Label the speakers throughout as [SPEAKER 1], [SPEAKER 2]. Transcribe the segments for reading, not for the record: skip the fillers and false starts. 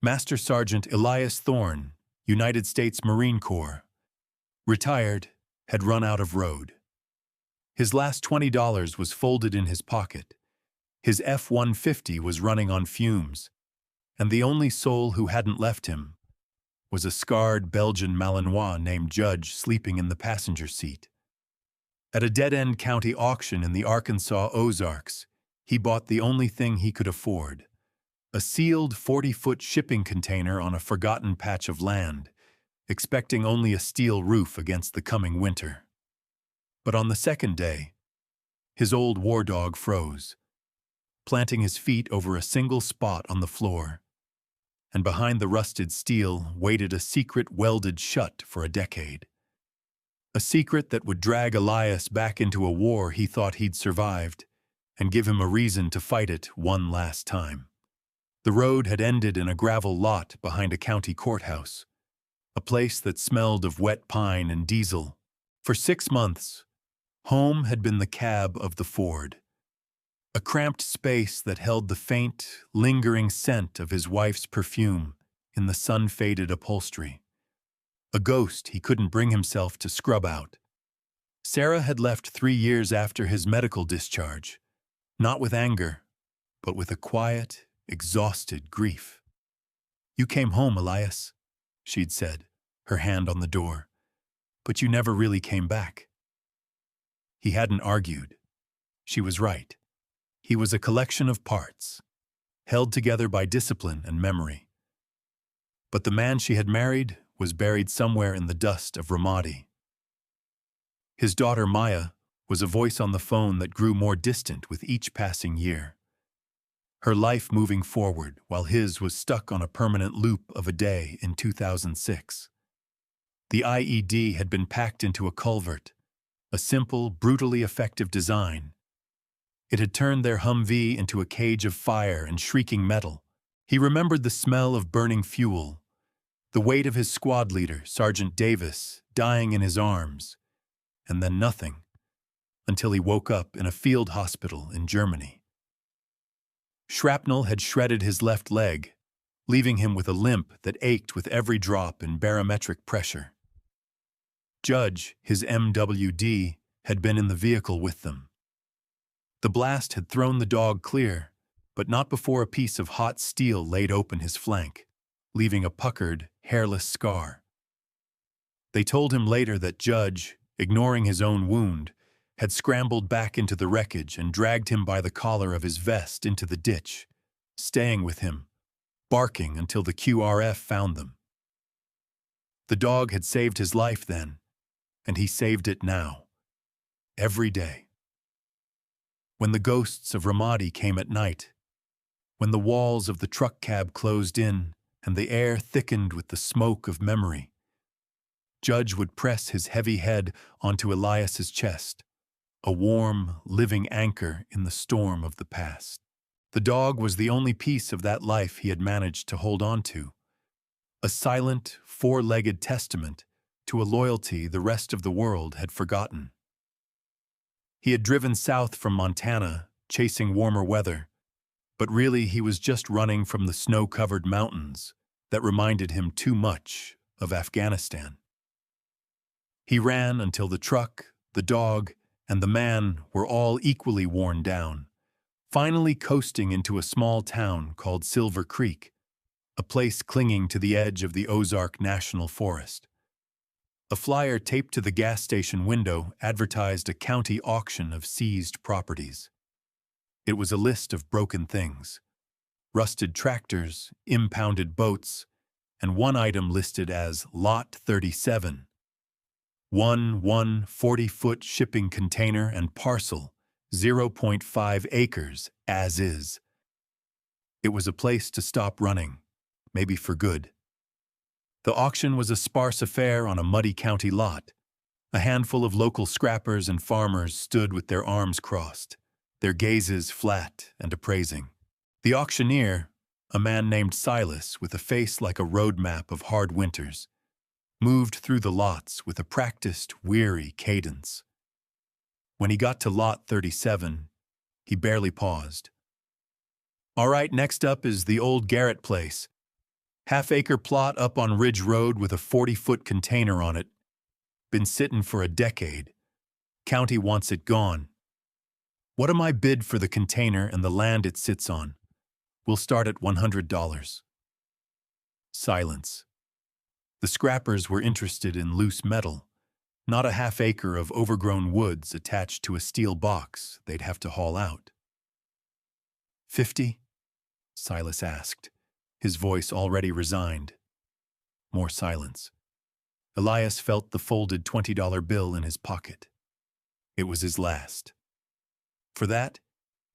[SPEAKER 1] Master Sergeant Elias Thorne, United States Marine Corps. Retired, had run out of road. His last $20 was folded in his pocket. His F-150 was running on fumes, and the only soul who hadn't left him was a scarred Belgian Malinois named Judge sleeping in the passenger seat. At a dead-end county auction in the Arkansas Ozarks, he bought the only thing he could afford, a sealed 40-foot shipping container on a forgotten patch of land, expecting only a steel roof against the coming winter. But on the second day, his old war dog froze, planting his feet over a single spot on the floor, and behind the rusted steel waited a secret welded shut for a decade. A secret that would drag Elias back into a war he thought he'd survived and give him a reason to fight it one last time. The road had ended in a gravel lot behind a county courthouse, a place that smelled of wet pine and diesel. For 6 months, home had been the cab of the Ford, a cramped space that held the faint, lingering scent of his wife's perfume in the sun-faded upholstery. A ghost he couldn't bring himself to scrub out. Sarah had left 3 years after his medical discharge, not with anger, but with a quiet, exhausted grief. "You came home, Elias," she'd said, her hand on the door, "but you never really came back." He hadn't argued. She was right. He was a collection of parts, held together by discipline and memory. But the man she had married was buried somewhere in the dust of Ramadi. His daughter Maya was a voice on the phone that grew more distant with each passing year. Her life moving forward while his was stuck on a permanent loop of a day in 2006. The IED had been packed into a culvert, a simple, brutally effective design. It had turned their Humvee into a cage of fire and shrieking metal. He remembered the smell of burning fuel, the weight of his squad leader, Sergeant Davis, dying in his arms, and then nothing, until he woke up in a field hospital in Germany. Shrapnel had shredded his left leg, leaving him with a limp that ached with every drop in barometric pressure. Judge, his MWD, had been in the vehicle with them. The blast had thrown the dog clear, but not before a piece of hot steel laid open his flank, leaving a puckered, hairless scar. They told him later that Judge, ignoring his own wound, had scrambled back into the wreckage and dragged him by the collar of his vest into the ditch, staying with him, barking until the QRF found them. The dog had saved his life then, and he saved it now, every day. When the ghosts of Ramadi came at night, when the walls of the truck cab closed in and the air thickened with the smoke of memory, Judge would press his heavy head onto Elias's chest, a warm, living anchor in the storm of the past. The dog was the only piece of that life he had managed to hold on to, a silent, four-legged testament to a loyalty the rest of the world had forgotten. He had driven south from Montana, chasing warmer weather, but really he was just running from the snow-covered mountains that reminded him too much of Afghanistan. He ran until the truck, the dog, and the man were all equally worn down, finally coasting into a small town called Silver Creek, a place clinging to the edge of the Ozark National Forest. A flyer taped to the gas station window advertised a county auction of seized properties. It was a list of broken things: rusted tractors, impounded boats, and one item listed as Lot 37. One 40-foot shipping container and parcel, 0.5 acres, as is. It was a place to stop running, maybe for good. The auction was a sparse affair on a muddy county lot. A handful of local scrappers and farmers stood with their arms crossed, their gazes flat and appraising. The auctioneer, a man named Silas with a face like a road map of hard winters, moved through the lots with a practiced, weary cadence. When he got to Lot 37, he barely paused. "All right, next up is the old Garrett place. Half-acre plot up on Ridge Road with a 40-foot container on it. Been sittin' for a decade. County wants it gone. What am I bid for the container and the land it sits on? We'll start at $100. Silence. The scrappers were interested in loose metal, not a half-acre of overgrown woods attached to a steel box they'd have to haul out. 50? Silas asked, his voice already resigned. More silence. Elias felt the folded $20 bill in his pocket. It was his last. For that,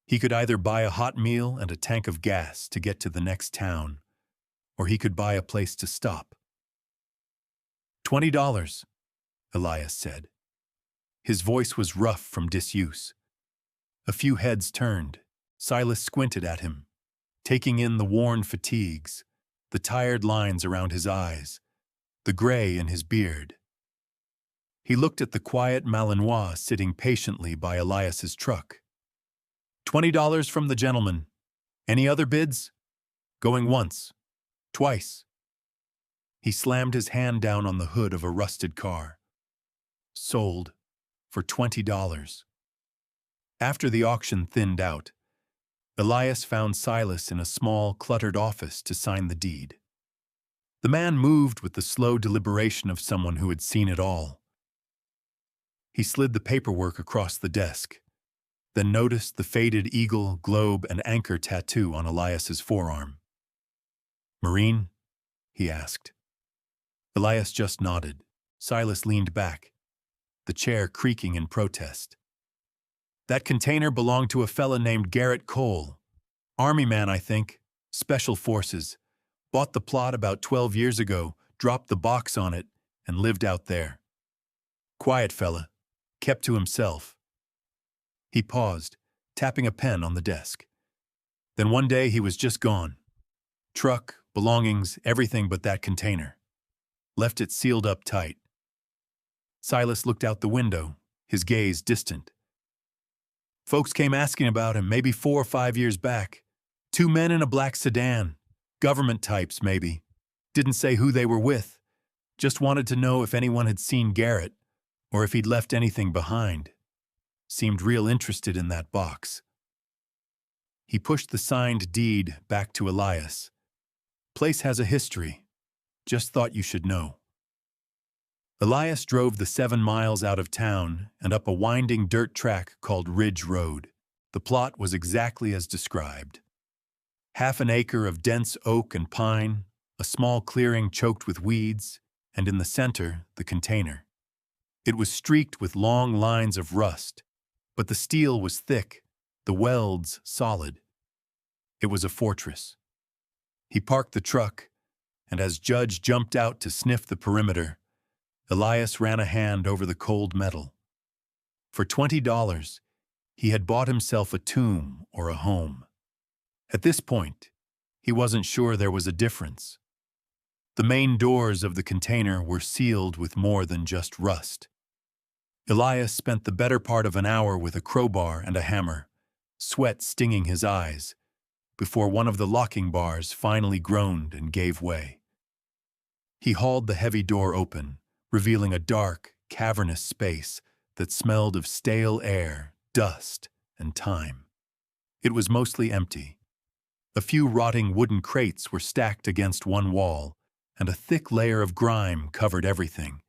[SPEAKER 1] he could either buy a hot meal and a tank of gas to get to the next town, or he could buy a place to stop. $20, Elias said. His voice was rough from disuse. A few heads turned. Silas squinted at him, taking in the worn fatigues, the tired lines around his eyes, the gray in his beard. He looked at the quiet Malinois sitting patiently by Elias's truck. $20 from the gentleman. Any other bids? Going once. Twice. He slammed his hand down on the hood of a rusted car. Sold for $20. After the auction thinned out, Elias found Silas in a small, cluttered office to sign the deed. The man moved with the slow deliberation of someone who had seen it all. He slid the paperwork across the desk, then noticed the faded eagle, globe, and anchor tattoo on Elias's forearm. "Marine?" he asked. Elias just nodded. Silas leaned back, the chair creaking in protest. "That container belonged to a fella named Garrett Cole. Army man, I think. Special Forces. Bought the plot about 12 years ago, dropped the box on it, and lived out there. Quiet fella. Kept to himself." He paused, tapping a pen on the desk. Then one day he was just gone. Truck, belongings, everything but that container. Left it sealed up tight. Silas looked out the window, his gaze distant. "Folks came asking about him maybe 4 or 5 years back. 2 men in a black sedan. Government types, maybe. Didn't say who they were with. Just wanted to know if anyone had seen Garrett, or if he'd left anything behind. Seemed real interested in that box." He pushed the signed deed back to Elias. "Place has a history. Just thought you should know." Elias drove the 7 miles out of town and up a winding dirt track called Ridge Road. The plot was exactly as described. Half an acre of dense oak and pine, a small clearing choked with weeds, and in the center, the container. It was streaked with long lines of rust, but the steel was thick, the welds solid. It was a fortress. He parked the truck, and as Judge jumped out to sniff the perimeter, Elias ran a hand over the cold metal. For $20, he had bought himself a tomb or a home. At this point, he wasn't sure there was a difference. The main doors of the container were sealed with more than just rust. Elias spent the better part of an hour with a crowbar and a hammer, sweat stinging his eyes, before one of the locking bars finally groaned and gave way. He hauled the heavy door open, revealing a dark, cavernous space that smelled of stale air, dust, and time. It was mostly empty. A few rotting wooden crates were stacked against one wall, and a thick layer of grime covered everything.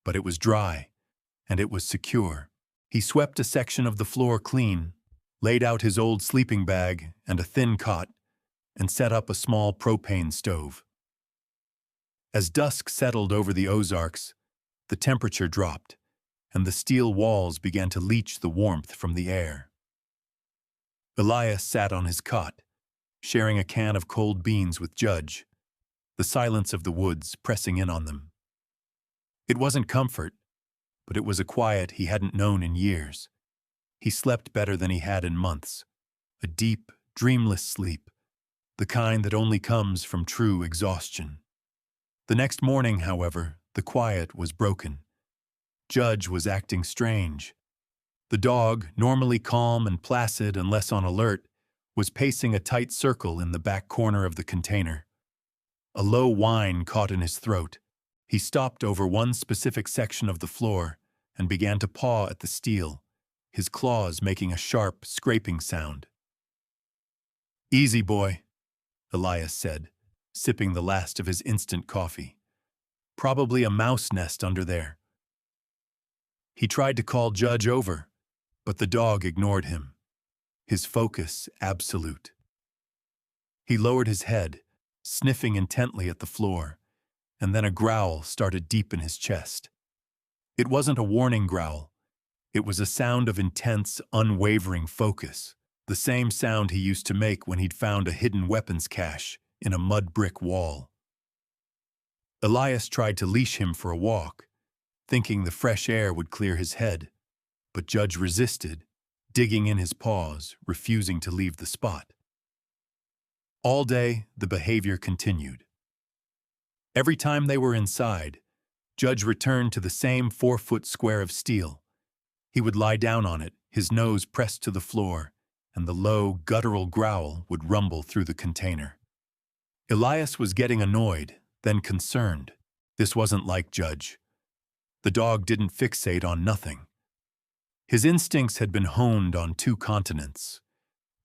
[SPEAKER 1] But it was dry, and it was secure. He swept a section of the floor clean, laid out his old sleeping bag and a thin cot, and set up a small propane stove. As dusk settled over the Ozarks, the temperature dropped, and the steel walls began to leach the warmth from the air. Elias sat on his cot, sharing a can of cold beans with Judge, the silence of the woods pressing in on them. It wasn't comfort, but it was a quiet he hadn't known in years. He slept better than he had in months, a deep, dreamless sleep, the kind that only comes from true exhaustion. The next morning, however, the quiet was broken. Judge was acting strange. The dog, normally calm and placid unless on alert, was pacing a tight circle in the back corner of the container. A low whine caught in his throat. He stopped over one specific section of the floor and began to paw at the steel, his claws making a sharp, scraping sound. "Easy, boy," Elias said, sipping the last of his instant coffee. "Probably a mouse nest under there." He tried to call Judge over, but the dog ignored him, his focus absolute. He lowered his head, sniffing intently at the floor, and then a growl started deep in his chest. It wasn't a warning growl. It was a sound of intense, unwavering focus, the same sound he used to make when he'd found a hidden weapons cache in a mud brick wall. Elias tried to leash him for a walk, thinking the fresh air would clear his head, but Judge resisted, digging in his paws, refusing to leave the spot. All day, the behavior continued. Every time they were inside, Judge returned to the same 4-foot square of steel. He would lie down on it, his nose pressed to the floor, and the low, guttural growl would rumble through the container. Elias was getting annoyed, then concerned. This wasn't like Judge. The dog didn't fixate on nothing. His instincts had been honed on 2 continents,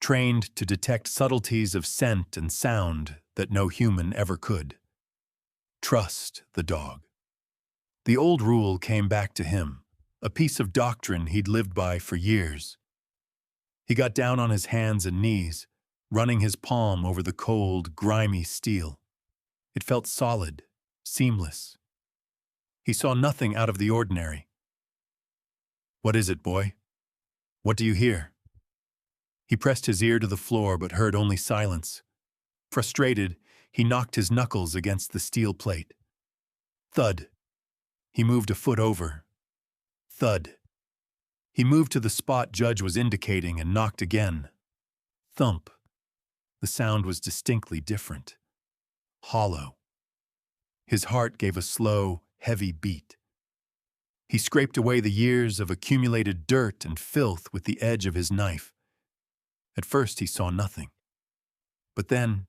[SPEAKER 1] trained to detect subtleties of scent and sound that no human ever could. Trust the dog. The old rule came back to him, a piece of doctrine he'd lived by for years. He got down on his hands and knees, running his palm over the cold, grimy steel. It felt solid, seamless. He saw nothing out of the ordinary. "What is it, boy? What do you hear?" He pressed his ear to the floor but heard only silence. Frustrated, he knocked his knuckles against the steel plate. Thud. He moved a foot over. Thud. He moved to the spot Judge was indicating and knocked again. Thump. The sound was distinctly different. Hollow. His heart gave a slow, heavy beat. He scraped away the years of accumulated dirt and filth with the edge of his knife. At first he saw nothing. But then,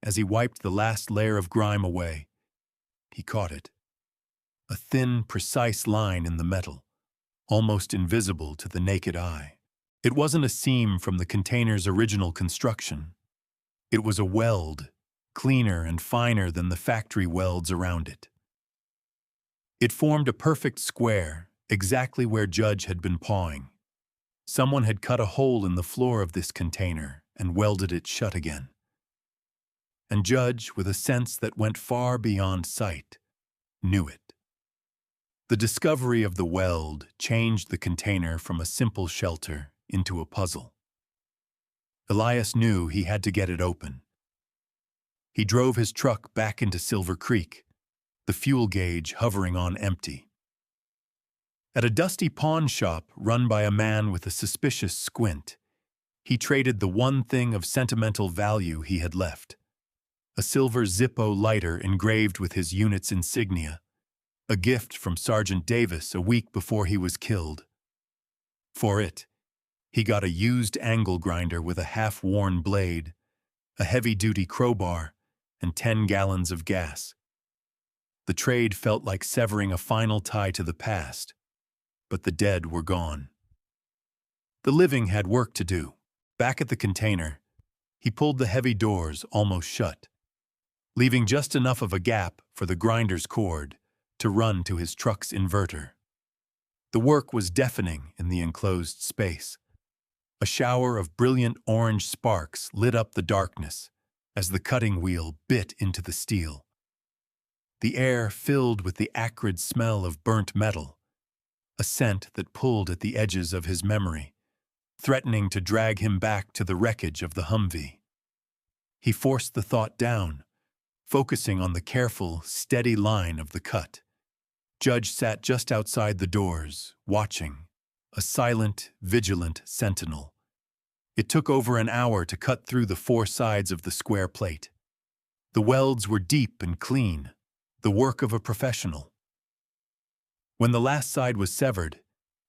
[SPEAKER 1] as he wiped the last layer of grime away, he caught it. A thin, precise line in the metal, almost invisible to the naked eye. It wasn't a seam from the container's original construction. It was a weld, cleaner and finer than the factory welds around it. It formed a perfect square, exactly where Judge had been pawing. Someone had cut a hole in the floor of this container and welded it shut again. And Judge, with a sense that went far beyond sight, knew it. The discovery of the weld changed the container from a simple shelter into a puzzle. Elias knew he had to get it open. He drove his truck back into Silver Creek, the fuel gauge hovering on empty. At a dusty pawn shop run by a man with a suspicious squint, he traded the one thing of sentimental value he had left: a silver Zippo lighter engraved with his unit's insignia, a gift from Sergeant Davis a week before he was killed. For it, he got a used angle grinder with a half-worn blade, a heavy-duty crowbar, and 10 gallons of gas. The trade felt like severing a final tie to the past, but the dead were gone. The living had work to do. Back at the container, he pulled the heavy doors almost shut, leaving just enough of a gap for the grinder's cord to run to his truck's inverter. The work was deafening in the enclosed space. A shower of brilliant orange sparks lit up the darkness as the cutting wheel bit into the steel. The air filled with the acrid smell of burnt metal, a scent that pulled at the edges of his memory, threatening to drag him back to the wreckage of the Humvee. He forced the thought down, focusing on the careful, steady line of the cut. Judge sat just outside the doors, watching, a silent, vigilant sentinel. It took over an hour to cut through the 4 sides of the square plate. The welds were deep and clean, the work of a professional. When the last side was severed,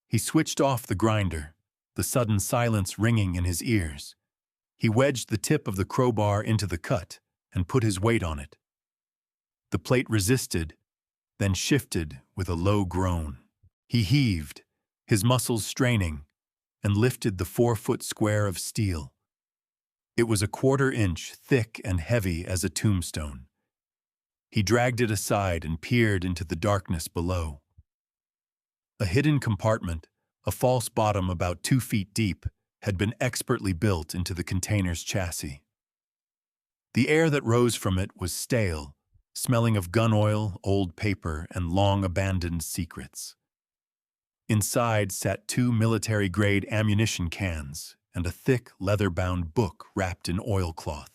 [SPEAKER 1] he switched off the grinder, the sudden silence ringing in his ears. He wedged the tip of the crowbar into the cut and put his weight on it. The plate resisted, then shifted with a low groan. He heaved, his muscles straining, and lifted the 4-foot square of steel. It was a 1/4 inch thick and heavy as a tombstone. He dragged it aside and peered into the darkness below. A hidden compartment, a false bottom about 2 feet deep, had been expertly built into the container's chassis. The air that rose from it was stale, smelling of gun oil, old paper, and long-abandoned secrets. Inside sat 2 military-grade ammunition cans and a thick, leather-bound book wrapped in oilcloth.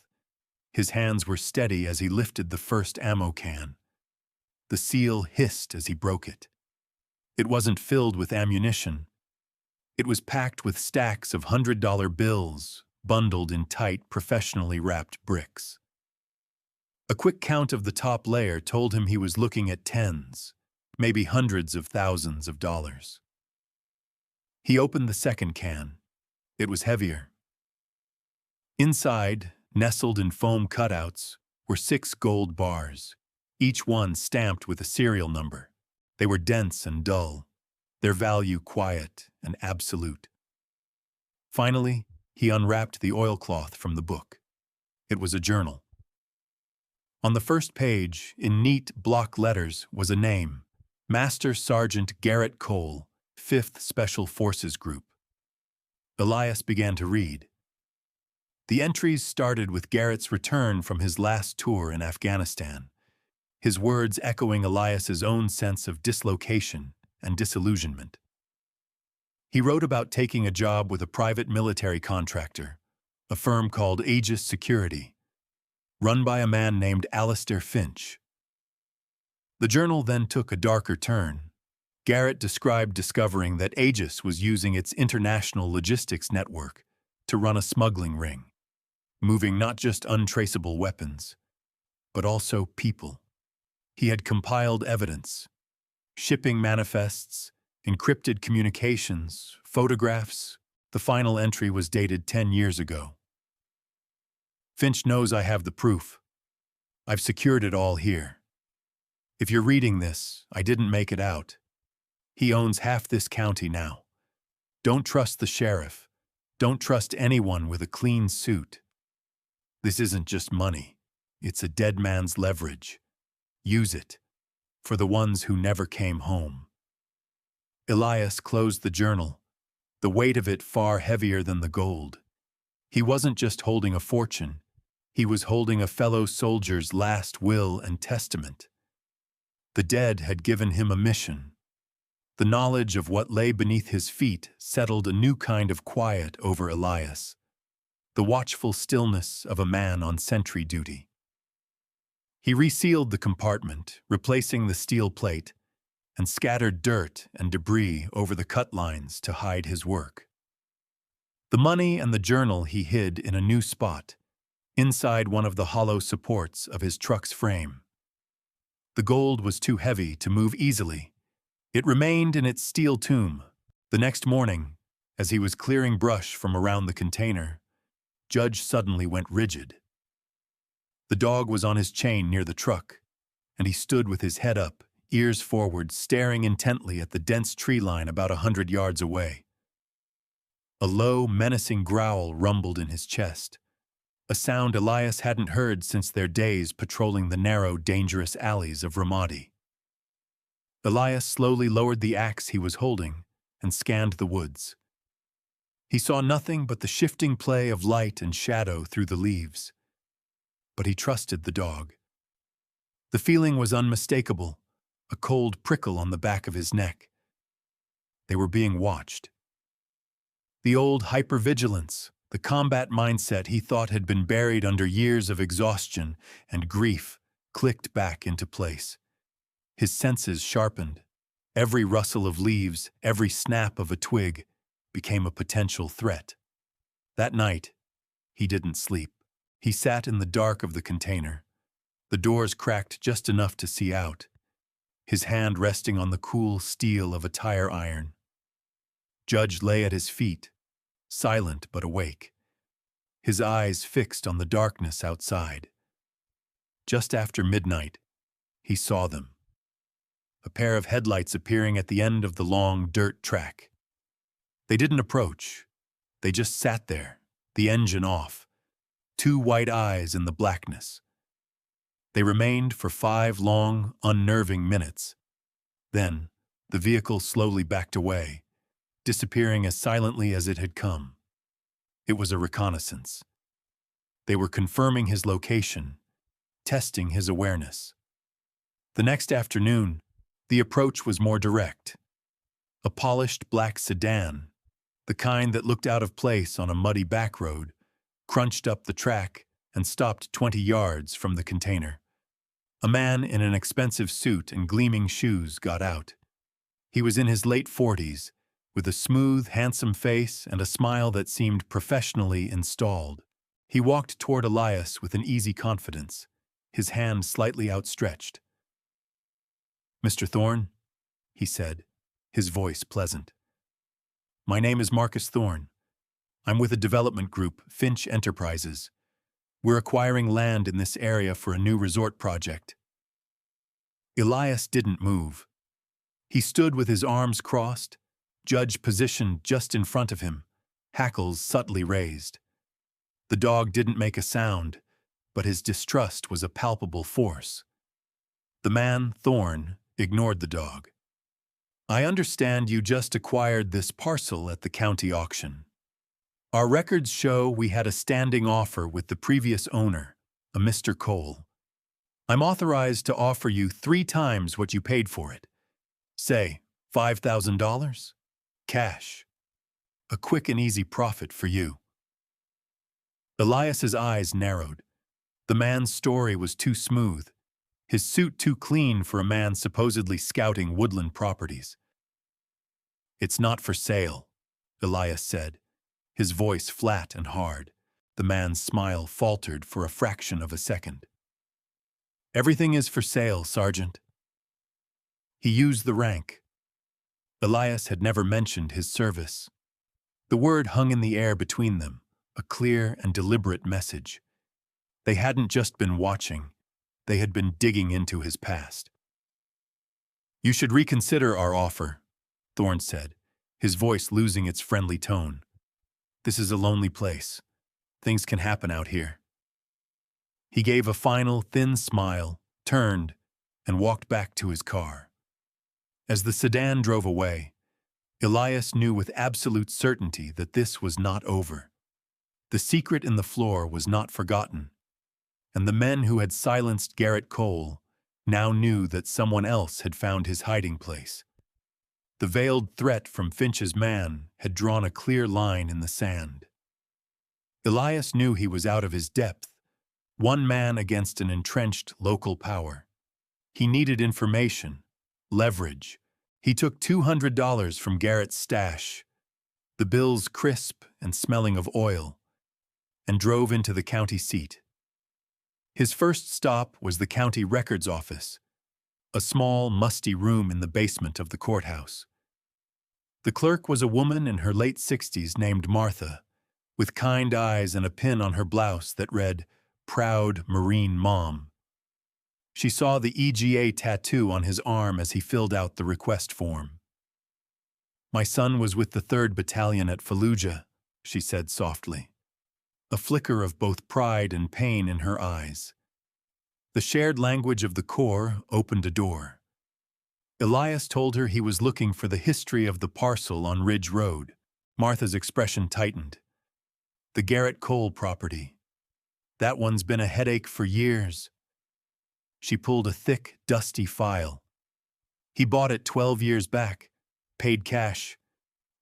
[SPEAKER 1] His hands were steady as he lifted the first ammo can. The seal hissed as he broke it. It wasn't filled with ammunition. It was packed with stacks of $100 bills, bundled in tight, professionally wrapped bricks. A quick count of the top layer told him he was looking at tens, maybe hundreds of thousands of dollars. He opened the second can. It was heavier. Inside, nestled in foam cutouts, were 6 gold bars, each one stamped with a serial number. They were dense and dull, their value quiet and absolute. Finally, he unwrapped the oilcloth from the book. It was a journal. On the first page, in neat block letters, was a name: Master Sergeant Garrett Cole, 5th Special Forces Group. Elias began to read. The entries started with Garrett's return from his last tour in Afghanistan, his words echoing Elias's own sense of dislocation and disillusionment. He wrote about taking a job with a private military contractor, a firm called Aegis Security, run by a man named Alistair Finch. The journal then took a darker turn. Garrett described discovering that Aegis was using its international logistics network to run a smuggling ring, moving not just untraceable weapons, but also people. He had compiled evidence, shipping manifests, encrypted communications, photographs. The final entry was dated 10 years ago. Finch knows I have the proof. I've secured it all here. If you're reading this, I didn't make it out. He owns half this county now. Don't trust the sheriff. Don't trust anyone with a clean suit. This isn't just money. It's a dead man's leverage. Use it for the ones who never came home. Elias closed the journal, the weight of it far heavier than the gold. He wasn't just holding a fortune. He was holding a fellow soldier's last will and testament. The dead had given him a mission. The knowledge of what lay beneath his feet settled a new kind of quiet over Elias, the watchful stillness of a man on sentry duty. He resealed the compartment, replacing the steel plate, and scattered dirt and debris over the cut lines to hide his work. The money and the journal he hid in a new spot, inside one of the hollow supports of his truck's frame. The gold was too heavy to move easily. It remained in its steel tomb. The next morning, as he was clearing brush from around the container, Judge suddenly went rigid. The dog was on his chain near the truck, and he stood with his head up, ears forward, staring intently at the dense tree line about 100 yards away. A low, menacing growl rumbled in his chest, a sound Elias hadn't heard since their days patrolling the narrow, dangerous alleys of Ramadi. Elias slowly lowered the axe he was holding and scanned the woods. He saw nothing but the shifting play of light and shadow through the leaves. But he trusted the dog. The feeling was unmistakable, a cold prickle on the back of his neck. They were being watched. The old hypervigilance, the combat mindset he thought had been buried under years of exhaustion and grief, clicked back into place. His senses sharpened. Every rustle of leaves, every snap of a twig became a potential threat. That night, he didn't sleep. He sat in the dark of the container, the doors cracked just enough to see out, his hand resting on the cool steel of a tire iron. Judge lay at his feet, silent but awake, his eyes fixed on the darkness outside. Just after midnight, he saw them. A pair of headlights appearing at the end of the long dirt track. They didn't approach. They just sat there, the engine off, two white eyes in the blackness. They remained for 5 long, unnerving minutes. Then, the vehicle slowly backed away, disappearing as silently as it had come. It was a reconnaissance. They were confirming his location, testing his awareness. The next afternoon, the approach was more direct. A polished black sedan, the kind that looked out of place on a muddy back road, crunched up the track and stopped 20 yards from the container. A man in an expensive suit and gleaming shoes got out. He was in his late 40s, with a smooth, handsome face and a smile that seemed professionally installed. He walked toward Elias with an easy confidence, his hand slightly outstretched. "Mr. Thorne," he said, his voice pleasant. "My name is Marcus Thorne. I'm with a development group, Finch Enterprises. We're acquiring land in this area for a new resort project." Elias didn't move. He stood with his arms crossed, Judge positioned just in front of him, hackles subtly raised. The dog didn't make a sound, but his distrust was a palpable force. The man, Thorne, ignored the dog. "I understand you just acquired this parcel at the county auction. Our records show we had a standing offer with the previous owner, a Mr. Cole. I'm authorized to offer you 3 times what you paid for it. Say, $5,000? Cash. A quick and easy profit for you." Elias's eyes narrowed. The man's story was too smooth, his suit too clean for a man supposedly scouting woodland properties. "It's not for sale," Elias said, his voice flat and hard. The man's smile faltered for a fraction of a second. "Everything is for sale, Sergeant." He used the rank. Elias had never mentioned his service. The word hung in the air between them, a clear and deliberate message. They hadn't just been watching, they had been digging into his past. "You should reconsider our offer," Thorne said, his voice losing its friendly tone. "This is a lonely place. Things can happen out here." He gave a final, thin smile, turned, and walked back to his car. As the sedan drove away, Elias knew with absolute certainty that this was not over. The secret in the floor was not forgotten, and the men who had silenced Garrett Cole now knew that someone else had found his hiding place. The veiled threat from Finch's man had drawn a clear line in the sand. Elias knew he was out of his depth, one man against an entrenched local power. He needed information, leverage. He took $200 from Garrett's stash, the bills crisp and smelling of oil, and drove into the county seat. His first stop was the county records office, a small, musty room in the basement of the courthouse. The clerk was a woman in her late 60s named Martha, with kind eyes and a pin on her blouse that read, "Proud Marine Mom." She saw the EGA tattoo on his arm as he filled out the request form. "My son was with the 3rd Battalion at Fallujah," she said softly, a flicker of both pride and pain in her eyes. The shared language of the Corps opened a door. Elias told her he was looking for the history of the parcel on Ridge Road. Martha's expression tightened. "The Garrett Cole property. That one's been a headache for years." She pulled a thick, dusty file. "He bought it 12 years back, paid cash.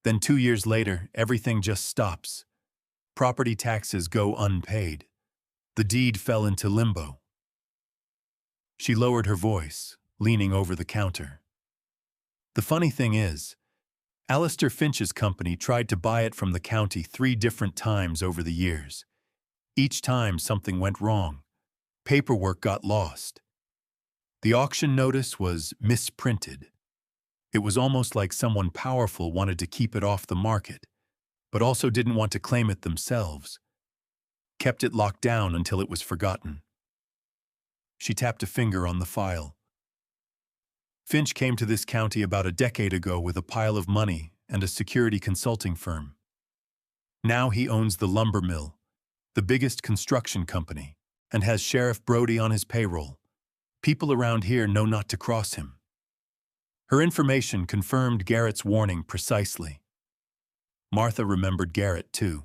[SPEAKER 1] Then 2 years later, everything just stops. Property taxes go unpaid. The deed fell into limbo." She lowered her voice, leaning over the counter. "The funny thing is, Alistair Finch's company tried to buy it from the county 3 different times over the years. Each time something went wrong. Paperwork got lost. The auction notice was misprinted. It was almost like someone powerful wanted to keep it off the market, but also didn't want to claim it themselves. Kept it locked down until it was forgotten." She tapped a finger on the file. Finch came to this county about a decade ago with a pile of money and a security consulting firm. Now he owns the lumber mill, the biggest construction company, and has Sheriff Brody on his payroll. People around here know not to cross him. Her information confirmed Garrett's warning precisely. Martha remembered Garrett, too.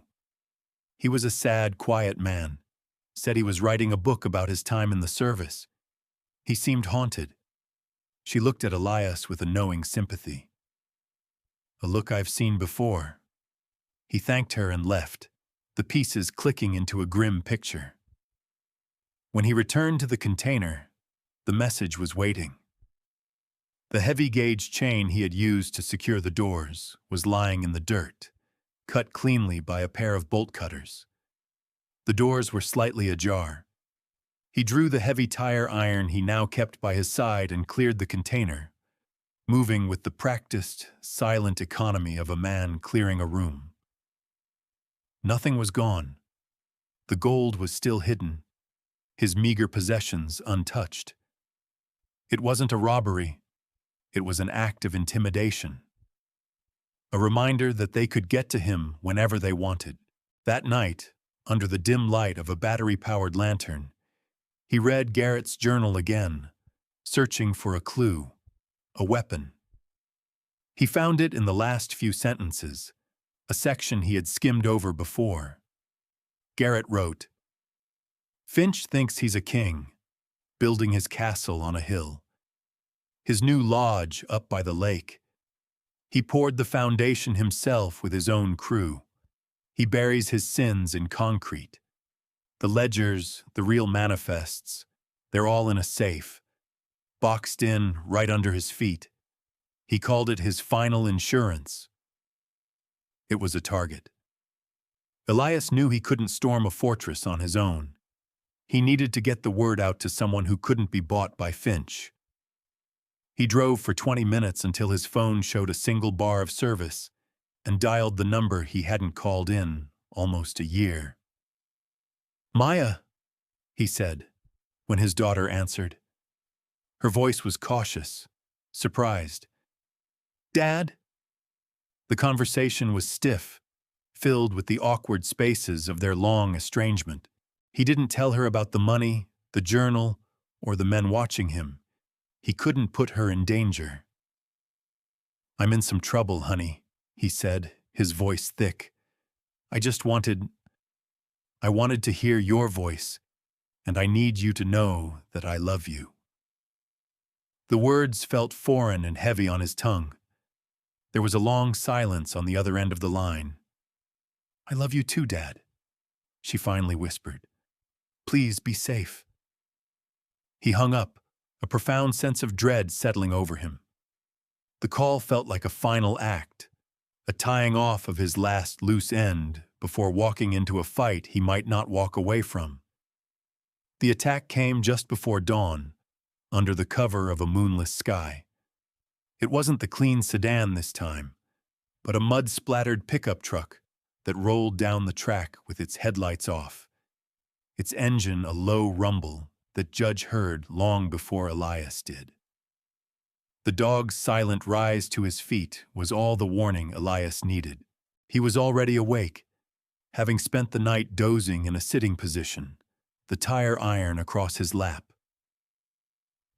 [SPEAKER 1] He was a sad, quiet man. Said he was writing a book about his time in the service. He seemed haunted. She looked at Elias with a knowing sympathy. A look I've seen before. He thanked her and left, the pieces clicking into a grim picture. When he returned to the container, the message was waiting. The heavy-gauge chain he had used to secure the doors was lying in the dirt, cut cleanly by a pair of bolt cutters. The doors were slightly ajar. He drew the heavy tire iron he now kept by his side and cleared the container, moving with the practiced, silent economy of a man clearing a room. Nothing was gone. The gold was still hidden, his meager possessions untouched. It wasn't a robbery. It was an act of intimidation. A reminder that they could get to him whenever they wanted. That night, under the dim light of a battery-powered lantern, he read Garrett's journal again, searching for a clue, a weapon. He found it in the last few sentences, a section he had skimmed over before. Garrett wrote, "Finch thinks he's a king, building his castle on a hill. His new lodge up by the lake. He poured the foundation himself with his own crew. He buries his sins in concrete. The ledgers, the real manifests, they're all in a safe, boxed in right under his feet. He called it his final insurance." It was a target. Elias knew he couldn't storm a fortress on his own. He needed to get the word out to someone who couldn't be bought by Finch. He drove for 20 minutes until his phone showed a single bar of service and dialed the number he hadn't called in almost a year. "Maya," he said, when his daughter answered. Her voice was cautious, surprised. "Dad?" The conversation was stiff, filled with the awkward spaces of their long estrangement. He didn't tell her about the money, the journal, or the men watching him. He couldn't put her in danger. "I'm in some trouble, honey," he said, his voice thick. I wanted to hear your voice, and I need you to know that I love you." The words felt foreign and heavy on his tongue. There was a long silence on the other end of the line. "I love you too, Dad," she finally whispered. "Please be safe." He hung up, a profound sense of dread settling over him. The call felt like a final act, a tying off of his last loose end before walking into a fight he might not walk away from. The attack came just before dawn, under the cover of a moonless sky. It wasn't the clean sedan this time, but a mud-splattered pickup truck that rolled down the track with its headlights off, its engine a low rumble that Judge heard long before Elias did. The dog's silent rise to his feet was all the warning Elias needed. He was already awake, having spent the night dozing in a sitting position, the tire iron across his lap.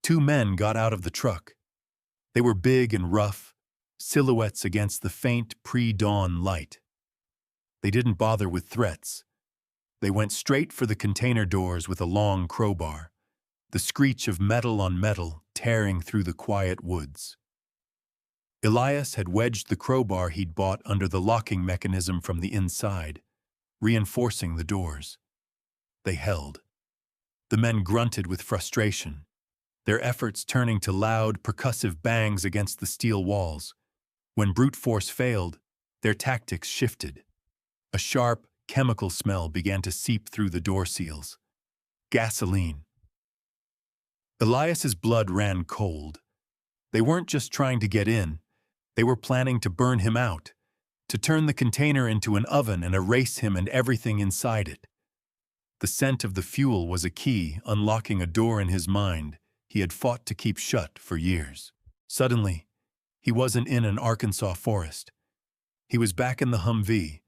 [SPEAKER 1] Two men got out of the truck. They were big and rough, silhouettes against the faint pre-dawn light. They didn't bother with threats. They went straight for the container doors with a long crowbar, the screech of metal on metal tearing through the quiet woods. Elias had wedged the crowbar he'd bought under the locking mechanism from the inside, reinforcing the doors. They held. The men grunted with frustration, their efforts turning to loud, percussive bangs against the steel walls. When brute force failed, their tactics shifted. A sharp, chemical smell began to seep through the door seals. Gasoline. Elias's blood ran cold. They weren't just trying to get in. They were planning to burn him out, to turn the container into an oven and erase him and everything inside it. The scent of the fuel was a key unlocking a door in his mind he had fought to keep shut for years. Suddenly, he wasn't in an Arkansas forest. He was back in the Humvee,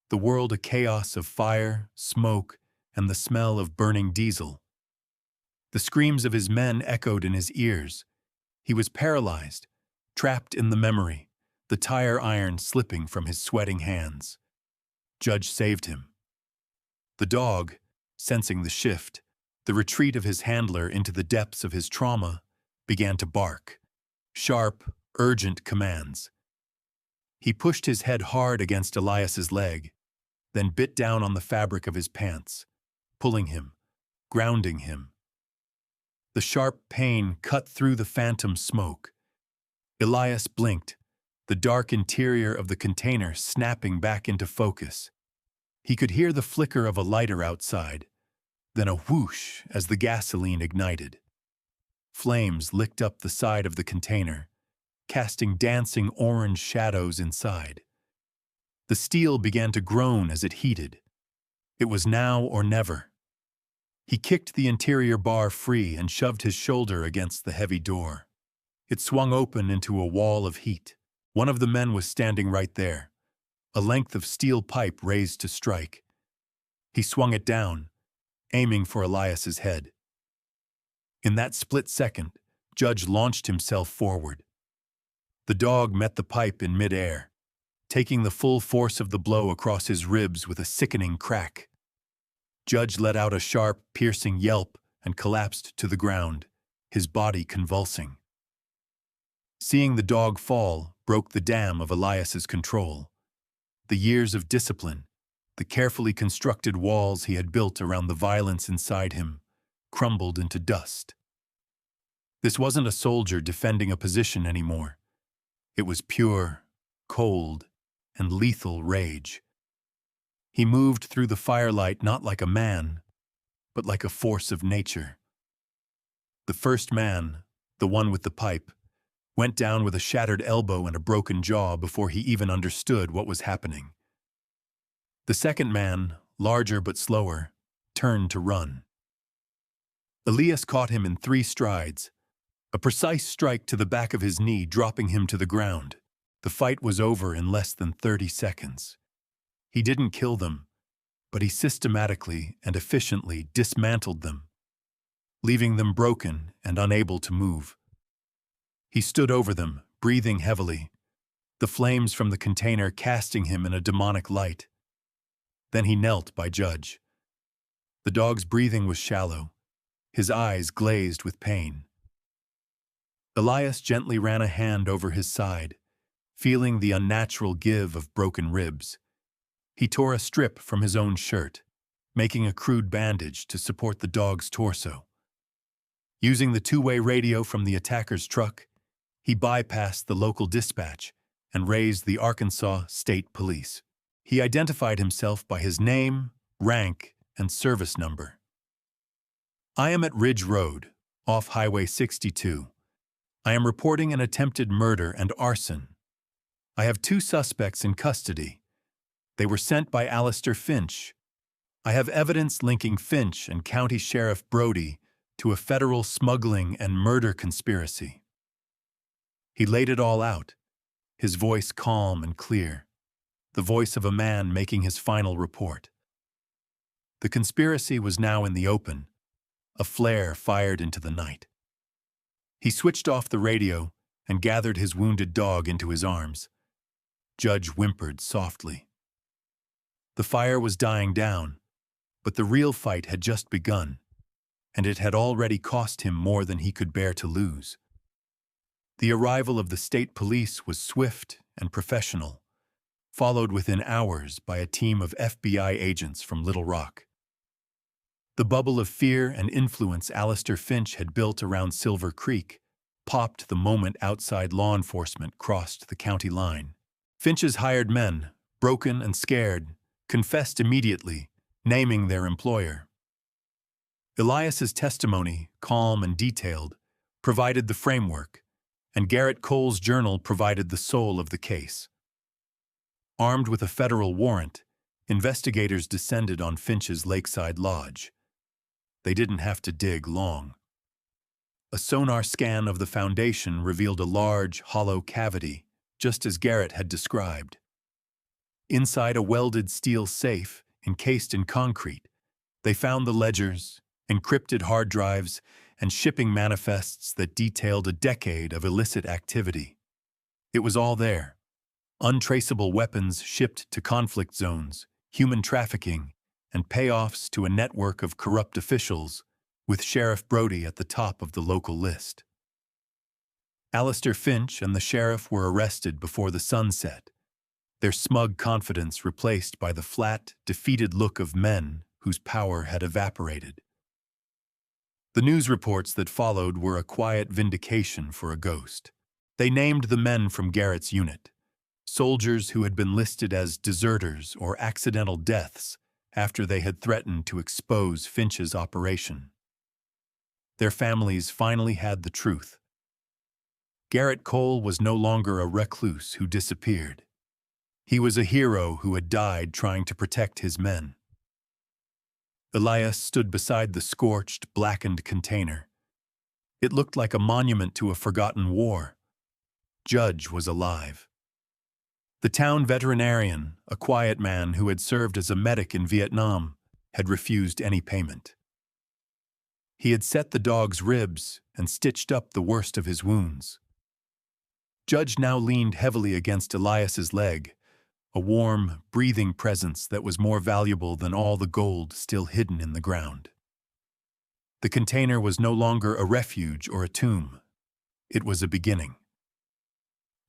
[SPEAKER 1] the world a chaos of fire, smoke, and the smell of burning diesel. The screams of his men echoed in his ears. He was paralyzed, trapped in the memory, the tire iron slipping from his sweating hands. Judge saved him. The dog, sensing the shift, the retreat of his handler into the depths of his trauma, began to bark. Sharp, urgent commands. He pushed his head hard against Elias's leg, then bit down on the fabric of his pants, pulling him, grounding him. The sharp pain cut through the phantom smoke. Elias blinked, the dark interior of the container snapping back into focus. He could hear the flicker of a lighter outside, then a whoosh as the gasoline ignited. Flames licked up the side of the container, casting dancing orange shadows inside. The steel began to groan as it heated. It was now or never. He kicked the interior bar free and shoved his shoulder against the heavy door. It swung open into a wall of heat. One of the men was standing right there, a length of steel pipe raised to strike. He swung it down, aiming for Elias's head. In that split second, Judge launched himself forward. The dog met the pipe in midair, taking the full force of the blow across his ribs with a sickening crack. Judge let out a sharp, piercing yelp and collapsed to the ground, his body convulsing. Seeing the dog fall broke the dam of Elias's control. The years of discipline, the carefully constructed walls he had built around the violence inside him, crumbled into dust. This wasn't a soldier defending a position anymore. It was pure, cold, and lethal rage. He moved through the firelight not like a man, but like a force of nature. The first man, the one with the pipe, went down with a shattered elbow and a broken jaw before he even understood what was happening. The second man, larger but slower, turned to run. Elias caught him in 3 strides, a precise strike to the back of his knee dropping him to the ground. The fight was over in less than 30 seconds. He didn't kill them, but he systematically and efficiently dismantled them, leaving them broken and unable to move. He stood over them, breathing heavily, the flames from the container casting him in a demonic light. Then he knelt by Judge. The dog's breathing was shallow, his eyes glazed with pain. Elias gently ran a hand over his side, feeling the unnatural give of broken ribs. He tore a strip from his own shirt, making a crude bandage to support the dog's torso. Using the 2-way radio from the attacker's truck, he bypassed the local dispatch and raised the Arkansas State Police. He identified himself by his name, rank, and service number. "I am at Ridge Road, off Highway 62. I am reporting an attempted murder and arson. I have 2 suspects in custody. They were sent by Alistair Finch. I have evidence linking Finch and County Sheriff Brody to a federal smuggling and murder conspiracy." He laid it all out, his voice calm and clear, the voice of a man making his final report. The conspiracy was now in the open, a flare fired into the night. He switched off the radio and gathered his wounded dog into his arms. Judge whimpered softly. The fire was dying down, but the real fight had just begun, and it had already cost him more than he could bear to lose. The arrival of the state police was swift and professional, followed within hours by a team of FBI agents from Little Rock. The bubble of fear and influence Alistair Finch had built around Silver Creek popped the moment outside law enforcement crossed the county line. Finch's hired men, broken and scared, confessed immediately, naming their employer. Elias's testimony, calm and detailed, provided the framework, and Garrett Cole's journal provided the soul of the case. Armed with a federal warrant, investigators descended on Finch's lakeside lodge. They didn't have to dig long. A sonar scan of the foundation revealed a large, hollow cavity, just as Garrett had described. Inside a welded steel safe, encased in concrete, they found the ledgers, encrypted hard drives, and shipping manifests that detailed a decade of illicit activity. It was all there. Untraceable weapons shipped to conflict zones, human trafficking, and payoffs to a network of corrupt officials, with Sheriff Brody at the top of the local list. Alistair Finch and the sheriff were arrested before the sun set, their smug confidence replaced by the flat, defeated look of men whose power had evaporated. The news reports that followed were a quiet vindication for a ghost. They named the men from Garrett's unit, soldiers who had been listed as deserters or accidental deaths after they had threatened to expose Finch's operation. Their families finally had the truth. Garrett Cole was no longer a recluse who disappeared. He was a hero who had died trying to protect his men. Elias stood beside the scorched, blackened container. It looked like a monument to a forgotten war. Judge was alive. The town veterinarian, a quiet man who had served as a medic in Vietnam, had refused any payment. He had set the dog's ribs and stitched up the worst of his wounds. Judge now leaned heavily against Elias's leg, a warm, breathing presence that was more valuable than all the gold still hidden in the ground. The container was no longer a refuge or a tomb. It was a beginning.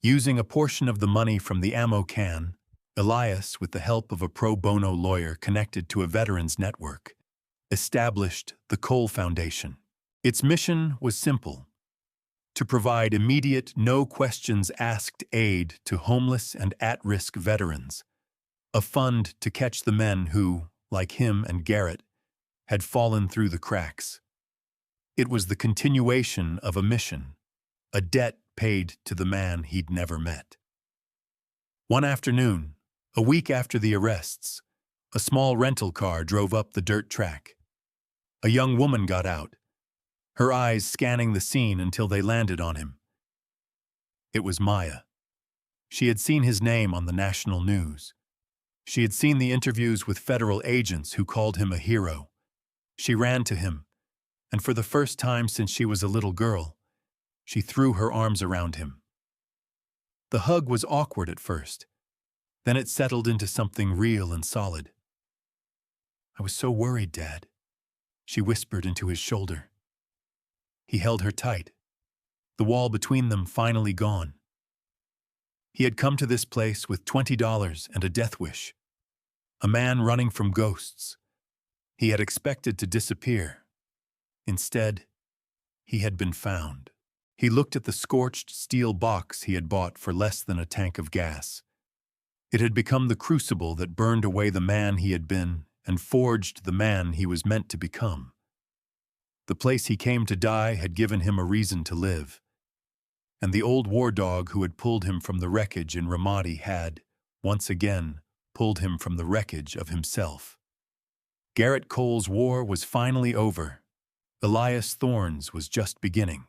[SPEAKER 1] Using a portion of the money from the ammo can, Elias, with the help of a pro bono lawyer connected to a veterans network, established the Cole Foundation. Its mission was simple: to provide immediate, no-questions-asked aid to homeless and at-risk veterans, a fund to catch the men who, like him and Garrett, had fallen through the cracks. It was the continuation of a mission, a debt paid to the man he'd never met. One afternoon, a week after the arrests, a small rental car drove up the dirt track. A young woman got out, her eyes scanning the scene until they landed on him. It was Maya. She had seen his name on the national news. She had seen the interviews with federal agents who called him a hero. She ran to him, and for the first time since she was a little girl, she threw her arms around him. The hug was awkward at first. Then it settled into something real and solid. "I was so worried, Dad," she whispered into his shoulder. He held her tight, the wall between them finally gone. He had come to this place with $20 and a death wish. A man running from ghosts. He had expected to disappear. Instead, he had been found. He looked at the scorched steel box he had bought for less than a tank of gas. It had become the crucible that burned away the man he had been and forged the man he was meant to become. The place he came to die had given him a reason to live. And the old war dog who had pulled him from the wreckage in Ramadi had, once again, pulled him from the wreckage of himself. Garrett Cole's war was finally over. Elias Thorne's was just beginning.